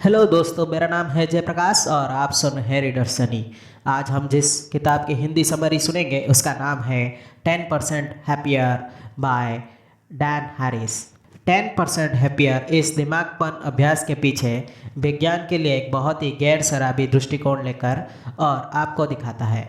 Hello दोस्तों, मेरा नाम है जयप्रकाश और आप सुन रहे हैं रीडर सनी। आज हम जिस किताब की हिंदी समरी सुनेंगे उसका नाम है 10% happier by Dan Harris. 10% happier इस दिमागपन अभ्यास के पीछे विज्ञान के लिए एक बहुत ही गैर शराबी दृष्टिकोण लेकर और आपको दिखाता है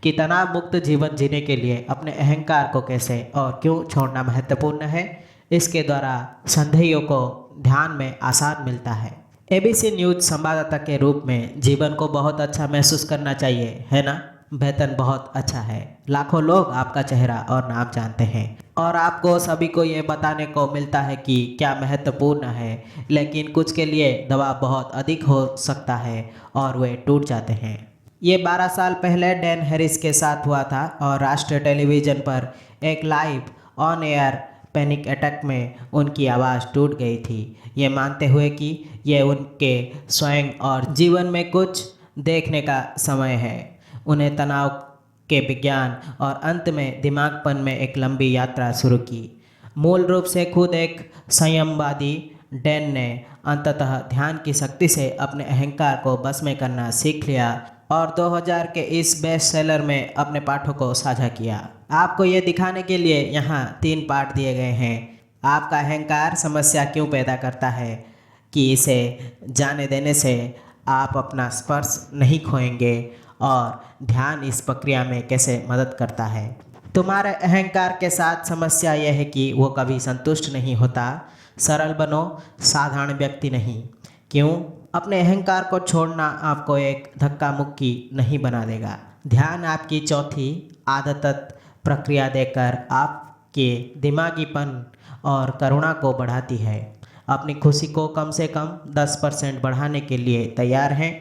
कि तनाव मुक्त जीवन जीने के लिए अपने अहंकार को कैसे और क्यों छोड़ना महत्वपूर्ण है। इसके द्वारा संदेहियों को ध्यान में आसान मिलता है। एबीसी न्यूज संवाददाता के रूप में जीवन को बहुत अच्छा महसूस करना चाहिए, है ना? वेतन बहुत अच्छा है, लाखों लोग आपका चेहरा और नाम जानते हैं और आपको सभी को ये बताने को मिलता है कि क्या महत्वपूर्ण है, लेकिन कुछ के लिए दबाव बहुत अधिक हो सकता है और वे टूट जाते हैं। ये 12 साल पहले डैन हैरिस के साथ हुआ था और राष्ट्रीय टेलीविज़न पर एक live on air panic attack में उनकी आवाज़ टूट गई थी, ये मानते हुए कि यह उनके स्वयं और जीवन में कुछ देखने का समय है। उन्हें तनाव के विज्ञान और अंत में दिमागपन में एक लंबी यात्रा शुरू की। मूल रूप से खुद एक संयमवादी, डैन ने अंततः ध्यान की शक्ति से अपने अहंकार को बस में करना सीख लिया और 2000 के इस बेस्ट सेलर में अपने पाठों को साझा किया। आपको ये दिखाने के लिए यहाँ 3 पाठ दिए गए हैं। आपका अहंकार समस्या क्यों पैदा करता है, कि इसे जाने देने से आप अपना स्पर्श नहीं खोएंगे और ध्यान इस प्रक्रिया में कैसे मदद करता है। तुम्हारे अहंकार के साथ समस्या यह है कि वो कभी संतुष्ट नहीं होता। सरल बनो, साधारण व्यक्ति नहीं। क्यों? अपने अहंकार को छोड़ना आपको एक धक्का मुक्की नहीं बना देगा। ध्यान आपकी चौथी आदत प्रक्रिया देकर आपके दिमागीपन और करुणा को बढ़ाती है। अपनी खुशी को कम से कम 10% बढ़ाने के लिए तैयार हैं?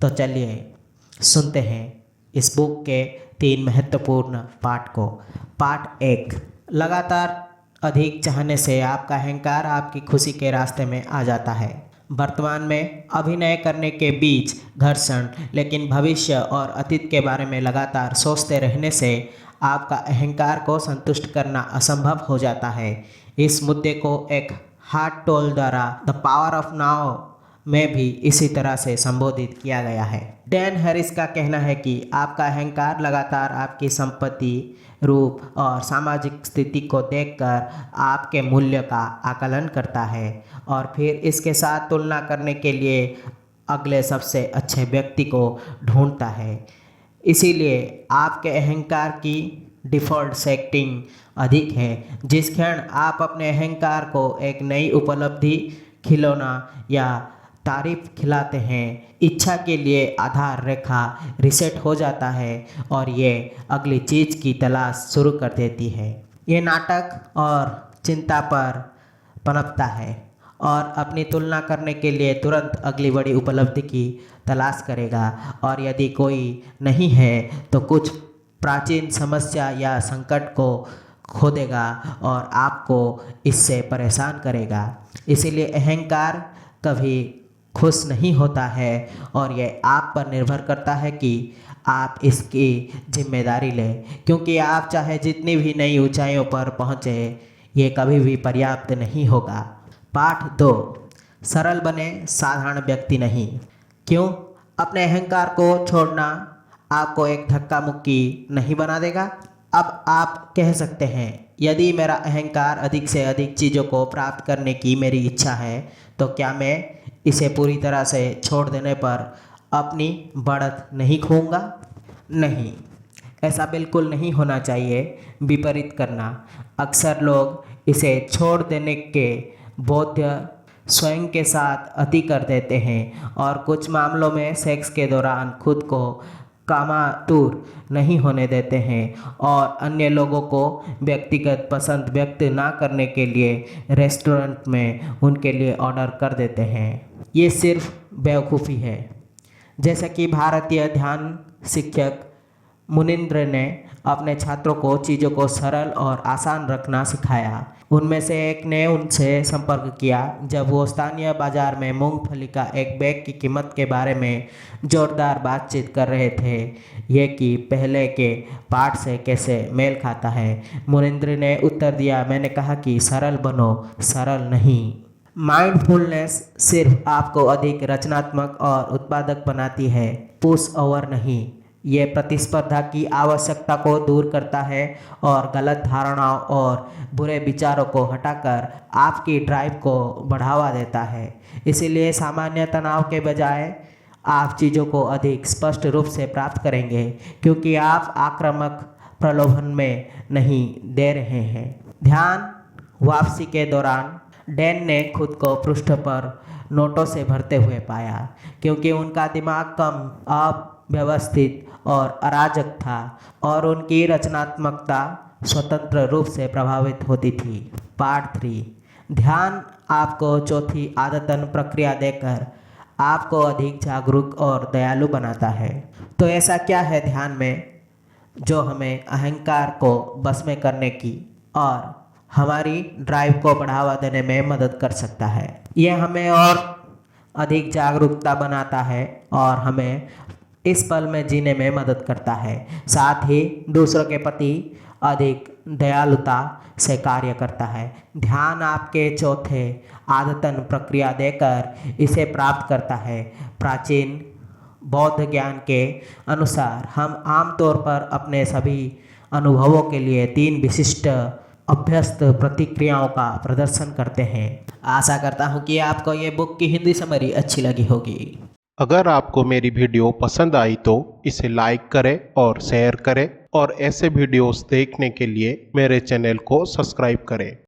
तो चलिए सुनते हैं इस बुक के 3 महत्वपूर्ण पाठ को। पाठ 1, लगातार अधिक चाहने से आपका अहंकार आपकी खुशी के रास्ते में आ जाता है। वर्तमान में अभिनय करने के बीच घर्षण, लेकिन भविष्य और अतीत के बारे में लगातार सोचते रहने से आपका अहंकार को संतुष्ट करना असंभव हो जाता है। इस मुद्दे को एक हार्ट टोल द्वारा द पावर ऑफ नाउ में भी इसी तरह से संबोधित किया गया है। डैन हैरिस का कहना है कि आपका अहंकार लगातार आपकी संपत्ति, रूप और सामाजिक स्थिति को देखकर आपके मूल्य का आकलन करता है और फिर इसके साथ तुलना करने के लिए अगले सबसे अच्छे व्यक्ति को ढूंढता है। इसीलिए आपके अहंकार की डिफ़ॉल्ट सेटिंग अधिक है। जिस क्षण आप अपने अहंकार को एक नई उपलब्धि, खिलौना या तारीफ खिलाते हैं, इच्छा के लिए आधार रेखा रिसेट हो जाता है और ये अगली चीज़ की तलाश शुरू कर देती है। ये नाटक और चिंता पर पनपता है और अपनी तुलना करने के लिए तुरंत अगली बड़ी उपलब्धि की तलाश करेगा और यदि कोई नहीं है तो कुछ प्राचीन समस्या या संकट को खोदेगा और आपको इससे परेशान करेगा। इसीलिए अहंकार कभी खुश नहीं होता है और यह आप पर निर्भर करता है कि आप इसकी जिम्मेदारी लें, क्योंकि आप चाहे जितनी भी नई ऊंचाइयों पर पहुँचे, ये कभी भी पर्याप्त नहीं होगा। पाठ 2, सरल बने, साधारण व्यक्ति नहीं। क्यों? अपने अहंकार को छोड़ना आपको एक धक्का मुक्की नहीं बना देगा। अब आप कह सकते हैं, यदि मेरा अहंकार अधिक से अधिक चीज़ों को प्राप्त करने की मेरी इच्छा है तो क्या मैं इसे पूरी तरह से छोड़ देने पर अपनी बढ़त नहीं खोऊंगा? नहीं, ऐसा बिल्कुल नहीं होना चाहिए। विपरीत करना। अक्सर लोग इसे छोड़ देने के बोध स्वयं के साथ अति कर देते हैं और कुछ मामलों में सेक्स के दौरान खुद को कामातुर नहीं होने देते हैं और अन्य लोगों को व्यक्तिगत पसंद व्यक्त ना करने के लिए रेस्टोरेंट में उनके लिए ऑर्डर कर देते हैं। ये सिर्फ बेवकूफ़ी है। जैसा कि भारतीय ध्यान शिक्षक मुनिंद्र ने अपने छात्रों को चीज़ों को सरल और आसान रखना सिखाया। उनमें से एक ने उनसे संपर्क किया जब वो स्थानीय बाजार में मूंगफली का एक बैग की कीमत के बारे में जोरदार बातचीत कर रहे थे, ये कि पहले के पाठ से कैसे मेल खाता है। मुनिंद्र ने उत्तर दिया, मैंने कहा कि सरल बनो, सरल नहीं। माइंडफुलनेस सिर्फ आपको अधिक रचनात्मक और उत्पादक बनाती है, पुश ओवर नहीं। ये प्रतिस्पर्धा की आवश्यकता को दूर करता है और गलत धारणाओं और बुरे विचारों को हटाकर आपकी ड्राइव को बढ़ावा देता है। इसीलिए सामान्य तनाव के बजाय आप चीज़ों को अधिक स्पष्ट रूप से प्राप्त करेंगे, क्योंकि आप आक्रामक प्रलोभन में नहीं दे रहे हैं। ध्यान वापसी के दौरान डैन ने खुद को पृष्ठ पर नोटों से भरते हुए पाया, क्योंकि उनका दिमाग कम अव्यवस्थित और अराजक था और उनकी रचनात्मकता स्वतंत्र रूप से प्रभावित होती थी। पार्ट 3। ध्यान आपको चौथी आदतन प्रक्रिया देकर आपको अधिक जागरूक और दयालु बनाता है। तो ऐसा क्या है ध्यान में जो हमें अहंकार को बस में करने की और हमारी ड्राइव को बढ़ावा देने में मदद कर सकता है? यह हमें और अधिक जागरूकता बनाता है और हमें इस पल में जीने में मदद करता है। साथ ही दूसरों के प्रति अधिक दयालुता से कार्य करता है। ध्यान आपके चौथे आदतन प्रक्रिया देकर इसे प्राप्त करता है। प्राचीन बौद्ध ज्ञान के अनुसार हम आमतौर पर अपने सभी अनुभवों के लिए 3 विशिष्ट अभ्यस्त प्रतिक्रियाओं का प्रदर्शन करते हैं। आशा करता हूँ कि आपको ये बुक की हिंदी समरी अच्छी लगी होगी। अगर आपको मेरी वीडियो पसंद आई तो इसे लाइक करें और शेयर करें और ऐसे वीडियोस देखने के लिए मेरे चैनल को सब्सक्राइब करें।